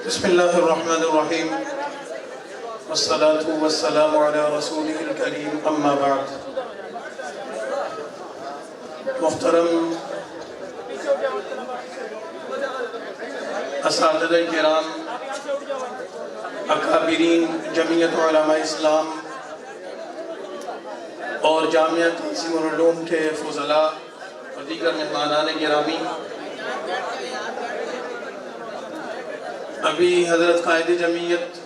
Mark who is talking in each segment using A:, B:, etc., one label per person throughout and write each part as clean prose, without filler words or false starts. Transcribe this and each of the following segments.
A: بسم اللہ الرحمن الرحیم والصلاة والسلام علی رسولہ الکریم اما بعد۔ محترم اساتذہ کرام، اکابرین جمعیت علماء اسلام اور جامعہ قاسم العلوم کے فضلاء اور دیگر مہمانان گرامی، ابھی حضرت قائد جمعیت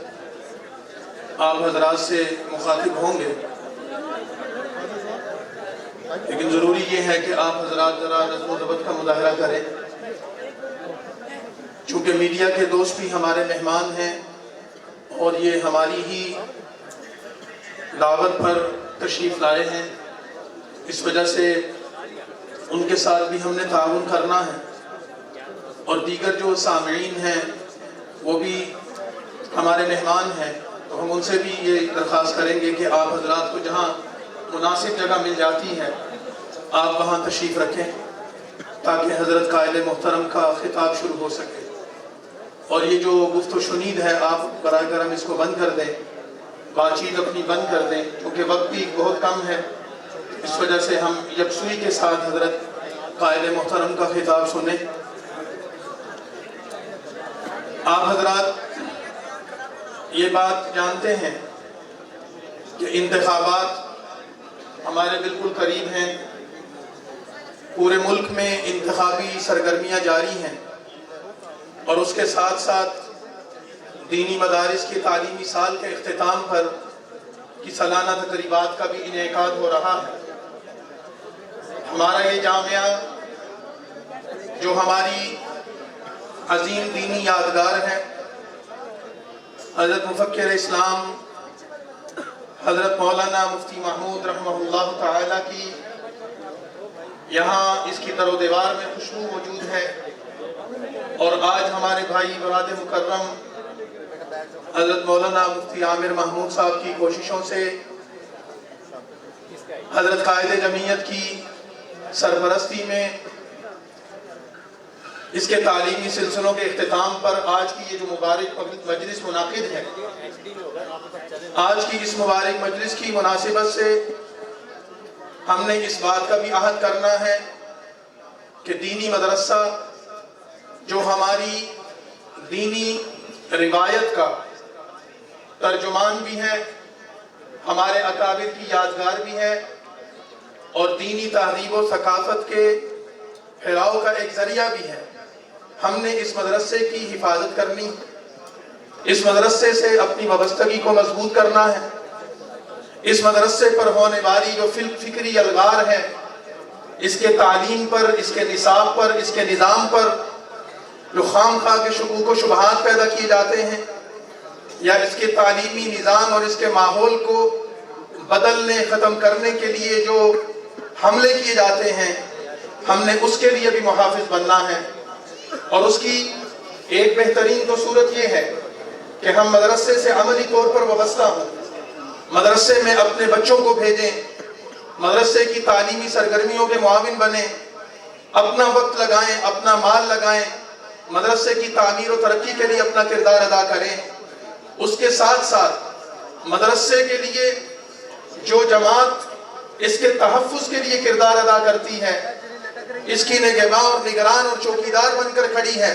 A: آپ حضرات سے مخاطب ہوں گے، لیکن ضروری یہ ہے کہ آپ حضرات ذرا نظم و ضبط کا مظاہرہ کریں، چونکہ میڈیا کے دوست بھی ہمارے مہمان ہیں اور یہ ہماری ہی دعوت پر تشریف لائے ہیں، اس وجہ سے ان کے ساتھ بھی ہم نے تعاون کرنا ہے، اور دیگر جو سامعین ہیں وہ بھی ہمارے مہمان ہیں، تو ہم ان سے بھی یہ درخواست کریں گے کہ آپ حضرات کو جہاں مناسب جگہ مل جاتی ہے آپ وہاں تشریف رکھیں تاکہ حضرت قائد محترم کا خطاب شروع ہو سکے۔ اور یہ جو گفت و شنید ہے آپ براہ کرم اس کو بند کر دیں، بات چیت اپنی بند کر دیں، کیونکہ وقت بھی بہت کم ہے، اس وجہ سے ہم یکسوئی کے ساتھ حضرت قائد محترم کا خطاب سنیں۔ آپ حضرات یہ بات جانتے ہیں کہ انتخابات ہمارے بالکل قریب ہیں، پورے ملک میں انتخابی سرگرمیاں جاری ہیں، اور اس کے ساتھ ساتھ دینی مدارس کی تعلیمی سال کے اختتام پر کی سالانہ تقریبات کا بھی انعقاد ہو رہا ہے۔ ہمارا یہ جامعہ جو ہماری عظیم دینی یادگار ہے، حضرت مفکر اسلام حضرت مولانا مفتی محمود رحمہ اللہ تعالیٰ کی یہاں اس کی در و دیوار میں خوشبو موجود ہے، اور آج ہمارے بھائی براد مکرم حضرت مولانا مفتی عامر محمود صاحب کی کوششوں سے حضرت قائد جمعیت کی سرپرستی میں اس کے تعلیمی سلسلوں کے اختتام پر آج کی یہ جو مبارک مجلس منعقد ہے، آج کی اس مبارک مجلس کی مناسبت سے ہم نے اس بات کا بھی عہد کرنا ہے کہ دینی مدرسہ جو ہماری دینی روایت کا ترجمان بھی ہے، ہمارے اکابر کی یادگار بھی ہے، اور دینی تہذیب و ثقافت کے پھیلاؤ کا ایک ذریعہ بھی ہے، ہم نے اس مدرسے کی حفاظت کرنی، اس مدرسے سے اپنی وابستگی کو مضبوط کرنا ہے، اس مدرسے پر ہونے والی جو فکری الغار ہے، اس کے تعلیم پر، اس کے نصاب پر، اس کے نظام پر جو خام خواہ کے شکوک و شبہات پیدا کیے جاتے ہیں، یا اس کے تعلیمی نظام اور اس کے ماحول کو بدلنے ختم کرنے کے لیے جو حملے کیے جاتے ہیں، ہم نے اس کے لیے بھی محافظ بننا ہے۔ اور اس کی ایک بہترین تو صورت یہ ہے کہ ہم مدرسے سے عملی طور پر وابستہ ہوں، مدرسے میں اپنے بچوں کو بھیجیں، مدرسے کی تعلیمی سرگرمیوں کے معاون بنیں، اپنا وقت لگائیں، اپنا مال لگائیں، مدرسے کی تعمیر و ترقی کے لیے اپنا کردار ادا کریں۔ اس کے ساتھ ساتھ مدرسے کے لیے جو جماعت اس کے تحفظ کے لیے کردار ادا کرتی ہے، اس کی نگہباں اور نگران اور چوکیدار بن کر کھڑی ہے،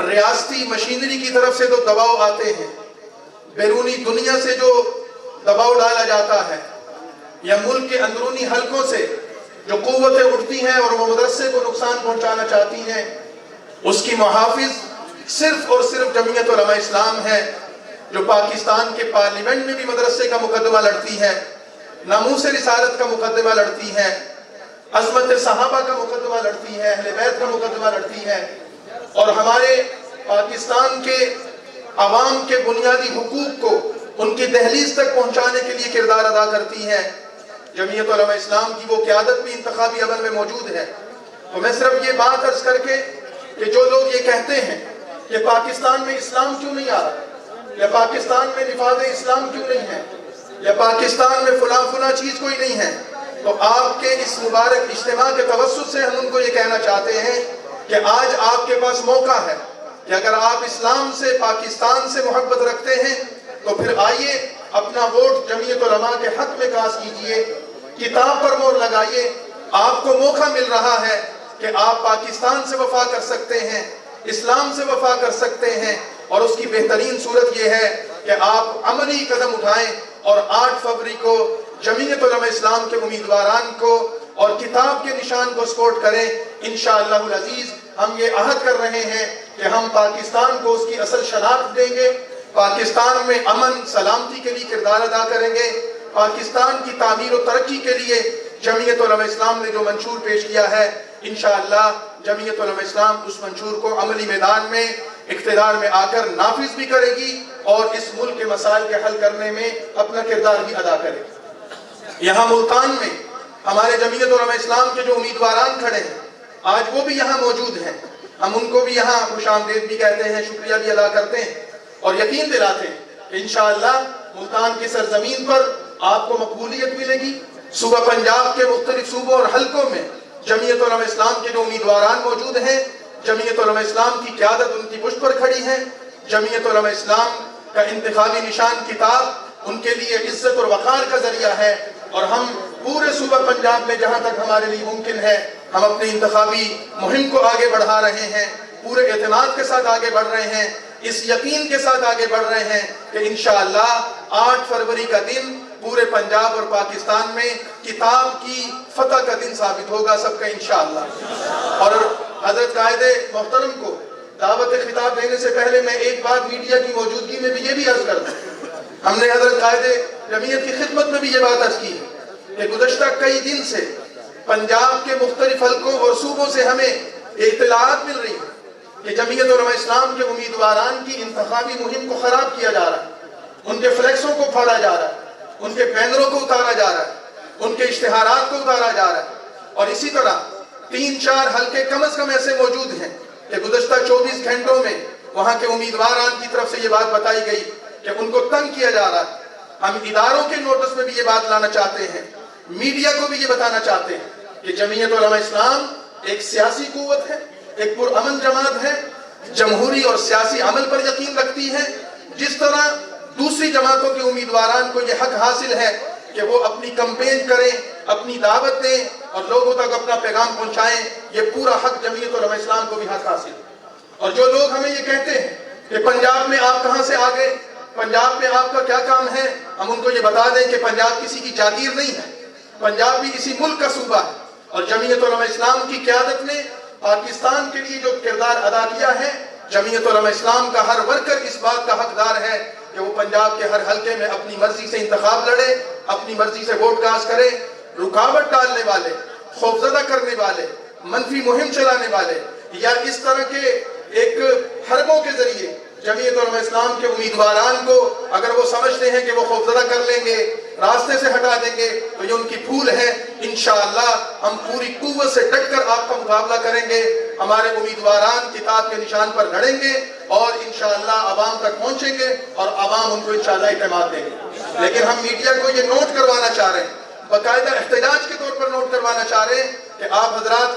A: ریاستی مشینری کی طرف سے جو دباؤ آتے ہیں، بیرونی دنیا سے جو دباؤ ڈالا جاتا ہے، یا ملک کے اندرونی حلقوں سے جو قوتیں اٹھتی ہیں اور وہ مدرسے کو نقصان پہنچانا چاہتی ہیں، اس کی محافظ صرف اور صرف جمعیت علماء اسلام ہے، جو پاکستان کے پارلیمنٹ میں بھی مدرسے کا مقدمہ لڑتی ہے، ناموس رسالت کا مقدمہ لڑتی ہے، عظمت صحابہ کا مقدمہ لڑتی ہے، اہل بیت کا مقدمہ لڑتی ہے، اور ہمارے پاکستان کے عوام کے بنیادی حقوق کو ان کی دہلیز تک پہنچانے کے لیے کردار ادا کرتی ہے۔ جمعیت علماء اسلام کی وہ قیادت بھی انتخابی عمل میں موجود ہے۔ تو میں صرف یہ بات عرض کر کے کہ جو لوگ یہ کہتے ہیں کہ پاکستان میں اسلام کیوں نہیں آ رہا، یا پاکستان میں نفاذ اسلام کیوں نہیں ہے، یا پاکستان میں فلاں چیز کوئی نہیں ہے، تو آپ کے اس مبارک اجتماع کے توسط سے ہم ان کو یہ کہنا چاہتے ہیں کہ آج آپ کے پاس موقع ہے، کہ اگر آپ اسلام سے، پاکستان سے محبت رکھتے ہیں تو پھر آئیے اپنا ووٹ جمعیت علماء کے حق میں کاس کیجئے، کتاب پر مہر لگائیے۔ آپ کو موقع مل رہا ہے کہ آپ پاکستان سے وفا کر سکتے ہیں، اسلام سے وفا کر سکتے ہیں، اور اس کی بہترین صورت یہ ہے کہ آپ عملی قدم اٹھائیں اور 8 فروری کو جمعیت علماء اسلام کے امیدواران کو اور کتاب کے نشان کو سپورٹ کریں۔ انشاءاللہ العزیز ہم یہ عہد کر رہے ہیں کہ ہم پاکستان کو اس کی اصل شناخت دیں گے، پاکستان میں امن سلامتی کے لیے کردار ادا کریں گے، پاکستان کی تعمیر و ترقی کے لیے جمعیت علماء اسلام نے جو منشور پیش کیا ہے، انشاءاللہ جمعیت علماء اسلام اس منشور کو عملی میدان میں اقتدار میں آ کر نافذ بھی کرے گی اور اس ملک کے مسائل کے حل کرنے میں اپنا کردار بھی ادا کرے گی۔ یہاں ملتان میں ہمارے جمعیت علماء اسلام کے جو امیدواران کھڑے ہیں، آج وہ بھی یہاں موجود ہیں، ہم ان کو بھی یہاں خوش آمدید بھی کہتے ہیں، شکریہ بھی ادا کرتے ہیں اور یقین دلاتے ہیں کہ انشاءاللہ ملتان کی سرزمین پر آپ کو مقبولیت ملے گی۔ صوبہ پنجاب کے مختلف صوبوں اور حلقوں میں جمعیت علماء اسلام کے جو امیدواران موجود ہیں، جمعیت علماء اسلام کی قیادت ان کی پشت پر کھڑی ہے۔ جمعیت علماء اسلام کا انتخابی نشان کتاب ان کے لیے عزت اور وقار کا ذریعہ ہے، اور ہم پورے صوبہ پنجاب میں جہاں تک ہمارے لیے ممکن ہے ہم اپنی انتخابی مہم کو آگے بڑھا رہے ہیں، پورے اعتماد کے ساتھ آگے بڑھ رہے ہیں، اس یقین کے ساتھ آگے بڑھ رہے ہیں کہ انشاءاللہ 8 فروری کا دن پورے پنجاب اور پاکستان میں کتاب کی فتح کا دن ثابت ہوگا سب کا انشاءاللہ۔ اور حضرت قائد محترم کو دعوت خطاب دینے سے پہلے میں ایک بات میڈیا کی موجودگی میں بھی یہ بھی عرض کرتا ہوں، ہم نے حضرت قائد جمعیت کی خدمت میں بھی یہ بات عرض کی ہے کہ گزشتہ کئی دن سے پنجاب کے مختلف حلقوں اور صوبوں سے ہمیں اطلاعات مل رہی ہیں کہ جمعیت علماء اسلام کے امیدواران کی انتخابی مہم کو خراب کیا جا رہا ہے، ان کے فلیکسوں کو پھاڑا جا رہا ہے، ان کے بینروں کو اتارا جا رہا ہے، ان کے اشتہارات کو اتارا جا رہا ہے، اور اسی طرح 3-4 حلقے کم از کم ایسے موجود ہیں کہ گزشتہ 24 گھنٹوں میں وہاں کے امیدواران کی طرف سے یہ بات بتائی گئی کہ ان کو تنگ کیا جا رہا ہے۔ ہم اداروں کے نوٹس میں بھی یہ بات لانا چاہتے ہیں، میڈیا کو بھی یہ بتانا چاہتے ہیں کہ جمعیت علماء اسلام ایک سیاسی قوت ہے، ایک پرامن جماعت ہے، جمہوری اور سیاسی عمل پر یقین رکھتی ہے۔ جس طرح دوسری جماعتوں کے امیدواران کو یہ حق حاصل ہے کہ وہ اپنی کمپین کریں، اپنی دعوت دیں اور لوگوں تک اپنا پیغام پہنچائیں، یہ پورا حق جمعیت علماء اسلام کو بھی حق حاصل ہے۔ اور جو لوگ ہمیں یہ کہتے ہیں کہ پنجاب میں آپ کہاں سے آ گئے، پنجاب میں آپ کا کیا کام ہے، ہم ان کو یہ بتا دیں کہ پنجاب کسی کی جاگیر نہیں ہے، پنجاب بھی اسی ملک کا صوبہ ہے، اور جمعیت علماء اسلام کی قیادت نے پاکستان کے لیے جو کردار ادا کیا ہے، جمعیت علماء اسلام کا ہر ورکر اس بات کا حقدار ہے کہ وہ پنجاب کے ہر حلقے میں اپنی مرضی سے انتخاب لڑے، اپنی مرضی سے ووٹ کاسٹ کرے۔ رکاوٹ ڈالنے والے، خوفزدہ کرنے والے، منفی مہم چلانے والے یا اس طرح کے ایک حربوں کے ذریعے جمعیت علماء اسلام کے امیدواران کو اگر وہ سمجھتے ہیں کہ وہ خوفزدہ کر لیں گے، راستے سے ہٹا دیں گے، تو یہ ان کی بھول ہے۔ انشاءاللہ ہم پوری قوت سے ڈٹ کر آپ کا مقابلہ کریں گے، ہمارے امیدواران کتاب کے نشان پر لڑیں گے اور انشاءاللہ عوام تک پہنچیں گے اور عوام ان کو انشاءاللہ اعتماد دیں گے۔ لیکن ہم میڈیا کو یہ نوٹ کروانا چاہ رہے ہیں، باقاعدہ احتجاج کے طور پر نوٹ کروانا چاہ رہے ہیں کہ آپ حضرات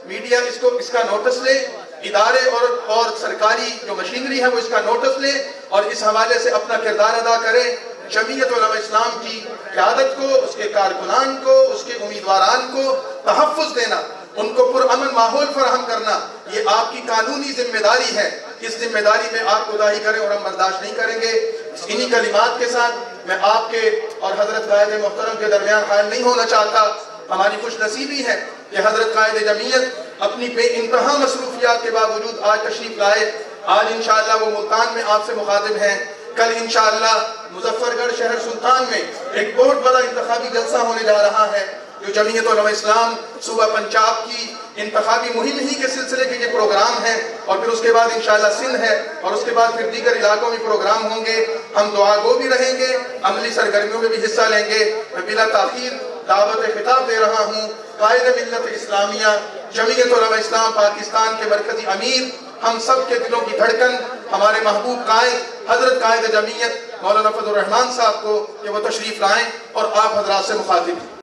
A: میڈیا اس کا نوٹس لیں، ادارے اور سرکاری جو مشینری ہے وہ اس کا نوٹس لیں اور اس حوالے سے اپنا کردار ادا کریں۔ جمعیت علماء اسلام کی قیادت کو، اس کے کارکنان کو، اس کے امیدواران کو تحفظ دینا، ان کو پرامن ماحول فراہم کرنا، یہ آپ کی قانونی ذمہ داری ہے۔ اس ذمہ داری میں آپ کوتاہی کریں اور ہم برداشت نہیں کریں گے۔ انہی کلمات کے ساتھ میں آپ کے اور حضرت قائد محترم کے درمیان حائل نہیں ہونا چاہتا۔ ہماری خوش نصیبی ہے کہ حضرت قائد جمعیت اپنی بے انتہا مصروفیات کے باوجود آج تشریف لائے۔ آج انشاءاللہ وہ ملتان میں آپ سے مخاطب ہیں، کل انشاءاللہ مظفر گڑھ شہر سلطان میں ایک بہت بڑا انتخابی جلسہ ہونے جا رہا ہے جو جمعیت علماء اسلام صوبہ پنجاب کی انتخابی مہم ہی کے سلسلے کے یہ پروگرام ہے، اور پھر اس کے بعد انشاءاللہ سندھ ہے اور اس کے بعد پھر دیگر علاقوں میں پروگرام ہوں گے۔ ہم دعا گو بھی رہیں گے، عملی سرگرمیوں میں بھی حصہ لیں گے۔ میں بلا تاخیر دعوت خطاب دے رہا ہوں قائد ملت اسلامیہ جمعیت علماء اسلام پاکستان کے مرکزی امیر، ہم سب کے دلوں کی دھڑکن، ہمارے محبوب قائد حضرت قائد جمعیت مولانا فضل الرحمان صاحب کو کہ وہ تشریف لائیں اور آپ حضرات سے مخاطب ہیں۔